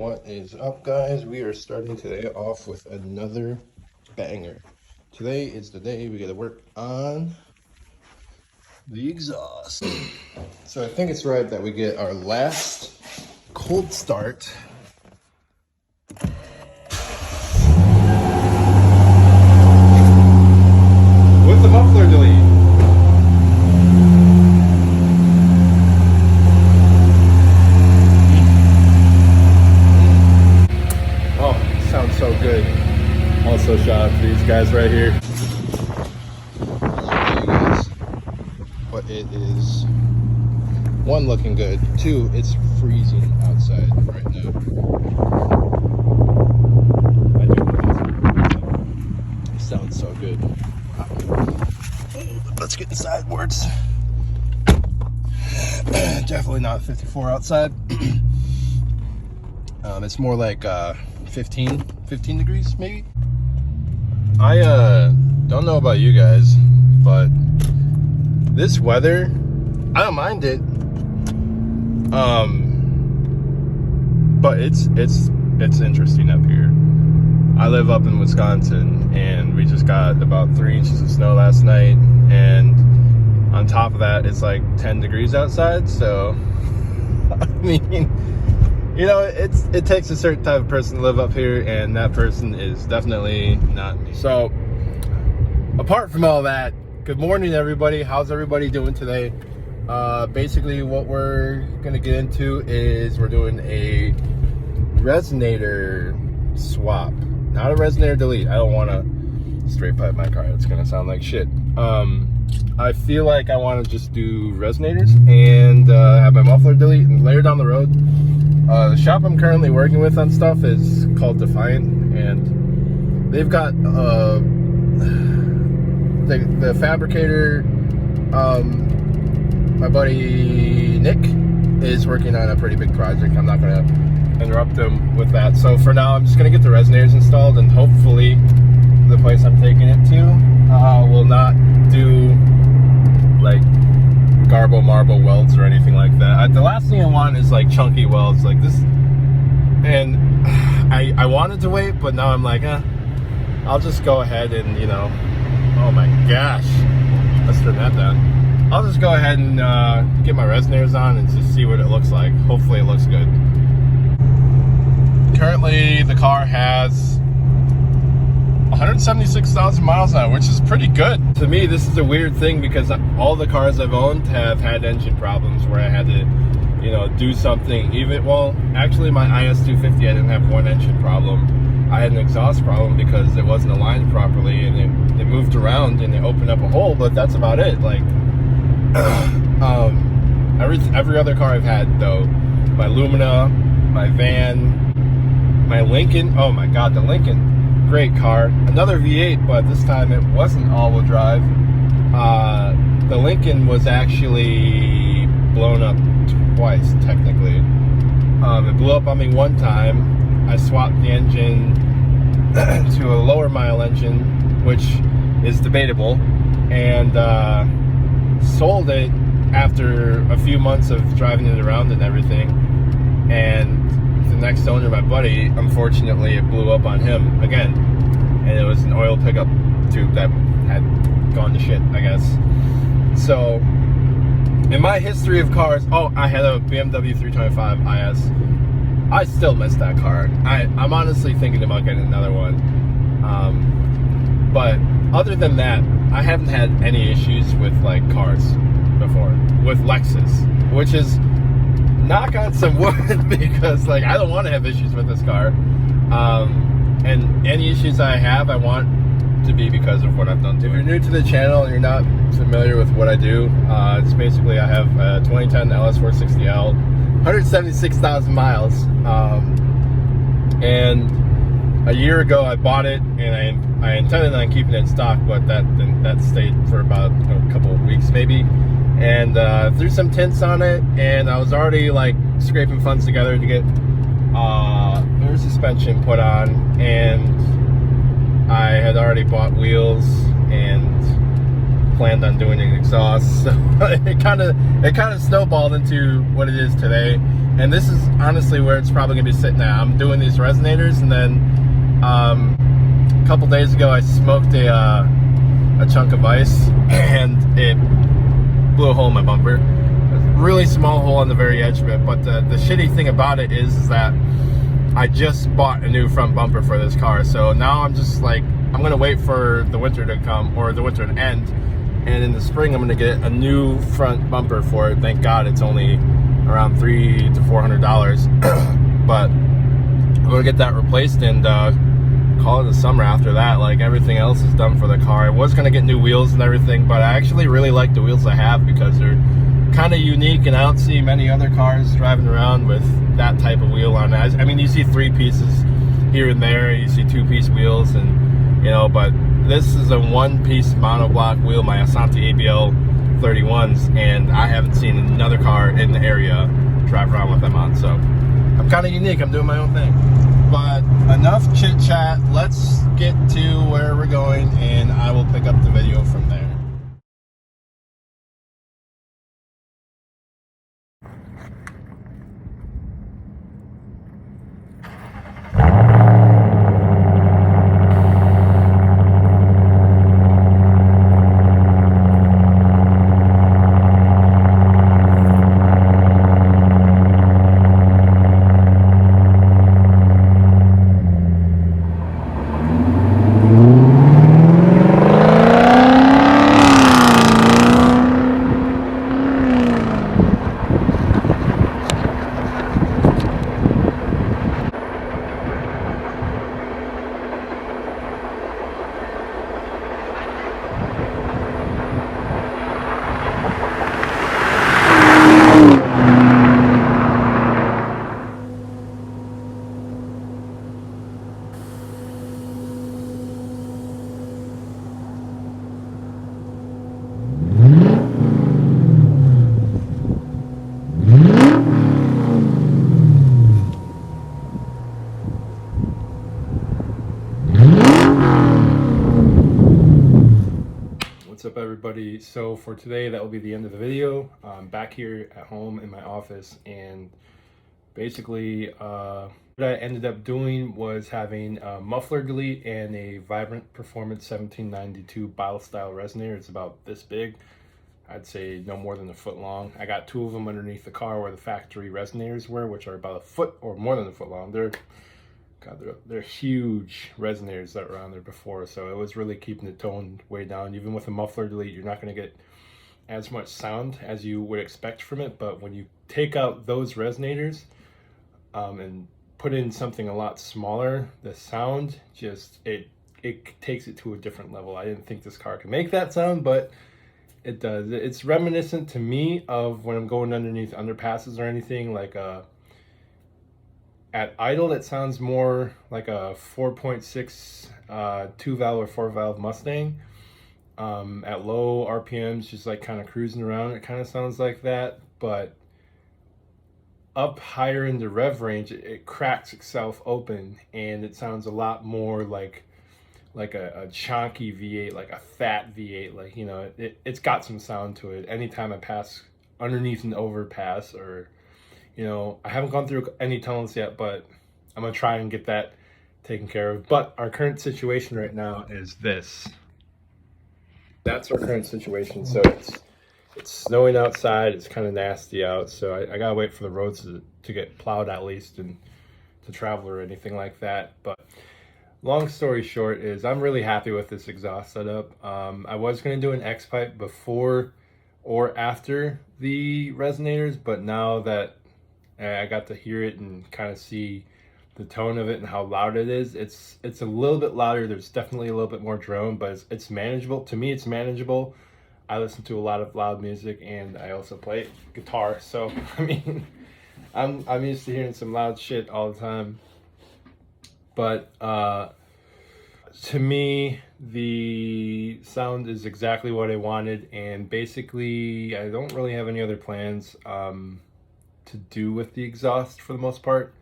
What is up, guys? We are starting today off with another banger. Today is the day we get to work on the exhaust. So I think it's right that we get our last cold start with the muffler delete. Sounds so good. Also shout out to these guys right here. You guys, but it is one, looking good. Two, it's freezing outside right now. I do it sounds so good. Let's get inside words. Definitely not 54 outside. It's more like 15 degrees maybe. I don't know about you guys, but this weather, I don't mind it. But it's interesting up here. I live up in Wisconsin, and we just got about 3 inches of snow last night, and on top of that, it's like 10 degrees outside. So I mean, you know, it takes a certain type of person to live up here, and that person is definitely not me. So, apart from all that, good morning, everybody. How's everybody doing today? Basically, what we're gonna get into is we're doing a resonator swap, not a resonator delete. I don't want to straight pipe my car. It's gonna sound like shit. I feel like I want to just do resonators and have my muffler delete, and later down the road, the shop I'm currently working with on stuff is called Defiant, and they've got the fabricator. My buddy Nick is working on a pretty big project. I'm not going to interrupt him with that. So for now, I'm just going to get the resonators installed, and hopefully the place I'm taking it to will not do like garble marble welds or anything like that. The last thing I want is like chunky welds like this, and I wanted to wait, but now I'm like, I'll just go ahead and, you know, oh my gosh, let's turn that down. I'll just go ahead and get my resonators on and just see what it looks like. Hopefully it looks good. Currently the car has 176,000 miles on it, which is pretty good. To me, this is a weird thing because all the cars I've owned have had engine problems where I had to, you know, do something. Actually my IS250, I didn't have one engine problem. I had an exhaust problem because it wasn't aligned properly, and it moved around and it opened up a hole, but that's about it. Like, every other car I've had though, my Lumina, my van, my Lincoln, oh my god, the Lincoln, great car. Another V8, but this time it wasn't all-wheel drive. The Lincoln was actually blown up twice, technically. It blew up on me one time. I swapped the engine to a lower mile engine, which is debatable, and sold it after a few months of driving it around and everything. And the next owner, my buddy, unfortunately it blew up on him again, and it was an oil pickup tube that had gone to shit, I guess. So in my history of cars, I had a BMW 325 IS. I still miss that car. I'm honestly thinking about getting another one, but other than that, I haven't had any issues with like cars before with Lexus, which is, knock on some wood, because like I don't want to have issues with this car, and any issues I have, I want to be because of what I've done to it. If you're new to the channel and you're not familiar with what I do, it's basically I have a 2010 Ls460L, 176,000 miles, and a year ago I bought it, and I intended on keeping it in stock, but that stayed for about a couple of weeks maybe. And threw some tints on it, and I was already like scraping funds together to get rear suspension put on, and I had already bought wheels and planned on doing an exhaust. So it kind of snowballed into what it is today. And this is honestly where it's probably gonna be sitting at. I'm doing these resonators, and then a couple days ago I smoked a chunk of ice and it blew a hole in my bumper. A really small hole on the very edge of it, but the shitty thing about it is that I just bought a new front bumper for this car, so now I'm just like, I'm gonna wait for the winter to come, or the winter to end, and in the spring I'm gonna get a new front bumper for it. Thank God it's only around $300 to $400, but I'm gonna get that replaced and call it the summer after that. Like, everything else is done for the car. I was gonna get new wheels and everything, but I actually really like the wheels I have because they're kind of unique, and I don't see many other cars driving around with that type of wheel on it. I mean, you see 3 pieces here and there, you see 2-piece wheels, and you know, but this is a 1-piece monoblock wheel, my Asante ABL 31s, and I haven't seen another car in the area drive around with them on. So I'm kind of unique. I'm doing my own thing. But enough chit chat. Let's get to where we're going, and I will pick up the video from there. What's up, everybody? So for today, that will be the end of the video. I'm back here at home in my office, and basically what I ended up doing was having a muffler delete and a Vibrant Performance 1792 bottle style resonator. It's about this big. I'd say no more than a foot long. I got 2 of them underneath the car where the factory resonators were, which are about a foot or more than a foot long. They're huge resonators that were on there before, so it was really keeping the tone way down. Even with a muffler delete, you're not going to get as much sound as you would expect from it, but when you take out those resonators and put in something a lot smaller, the sound just, it takes it to a different level. I didn't think this car could make that sound, but it does. It's reminiscent to me of when I'm going underneath underpasses or anything, like at idle, it sounds more like a 4.6 2-valve or 4-valve Mustang. At low RPMs, just like kind of cruising around, it kind of sounds like that. But up higher in the rev range, it cracks itself open, and it sounds a lot more like a chunky V8, like a fat V8. Like, you know, it's got some sound to it. Anytime I pass underneath an overpass, or you know, I haven't gone through any tunnels yet, but I'm gonna try and get that taken care of. But our current situation right now is this. That's our current situation. So it's snowing outside. It's kind of nasty out. So I gotta wait for the roads to get plowed at least, and to travel or anything like that. But long story short is I'm really happy with this exhaust setup. I was gonna do an X pipe before or after the resonators, but now that I got to hear it and kind of see the tone of it and how loud it is, it's a little bit louder. There's definitely a little bit more drone, but it's manageable. To me, it's manageable. I listen to a lot of loud music, and I also play guitar, so I mean, I'm used to hearing some loud shit all the time. But to me, the sound is exactly what I wanted, and basically I don't really have any other plans to do with the exhaust for the most part.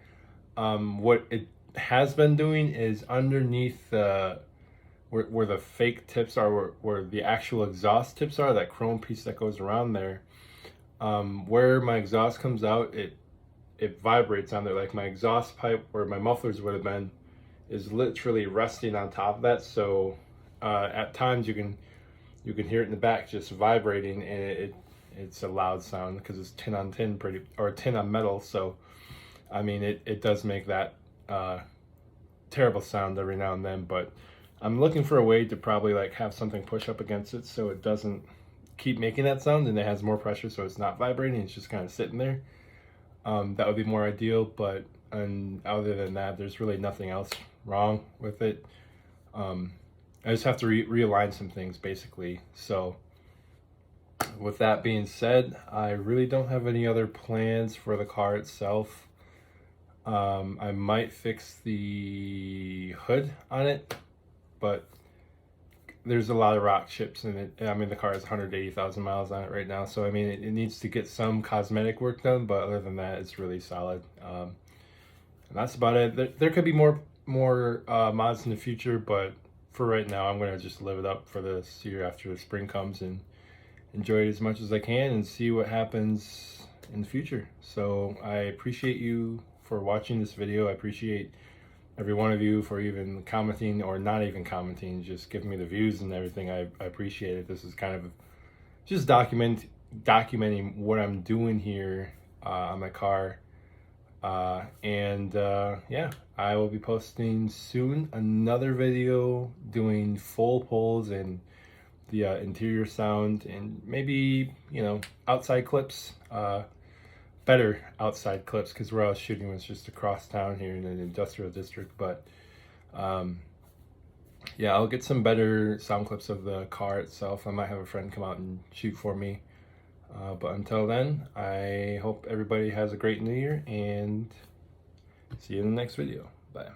What it has been doing is underneath where the fake tips are, where the actual exhaust tips are, that chrome piece that goes around there, where my exhaust comes out, it vibrates on there. Like my exhaust pipe where my mufflers would have been is literally resting on top of that. So at times you can hear it in the back just vibrating, and it's a loud sound because it's tin on tin, or tin on metal. So I mean, it does make that terrible sound every now and then. But I'm looking for a way to probably like have something push up against it so it doesn't keep making that sound, and it has more pressure so it's not vibrating, it's just kind of sitting there. That would be more ideal, but other than that, there's really nothing else wrong with it. I just have to realign some things basically. So with that being said, I really don't have any other plans for the car itself. I might fix the hood on it, but there's a lot of rock chips in it. I mean, the car has 180,000 miles on it right now, so I mean, it needs to get some cosmetic work done, but other than that, it's really solid. And that's about it. There could be more mods in the future, but for right now, I'm gonna just live it up for this year after the spring comes and enjoy it as much as I can and see what happens in the future. So I appreciate you for watching this video. I appreciate every one of you for even commenting or not even commenting, just giving me the views and everything. I appreciate it. This is kind of just documenting what I'm doing here on my car. Yeah, I will be posting soon another video doing full pulls and the interior sound, and maybe, you know, outside clips, better outside clips, because where I was shooting was just across town here in an industrial district. But yeah, I'll get some better sound clips of the car itself. I might have a friend come out and shoot for me. But until then, I hope everybody has a great new year, and see you in the next video. Bye.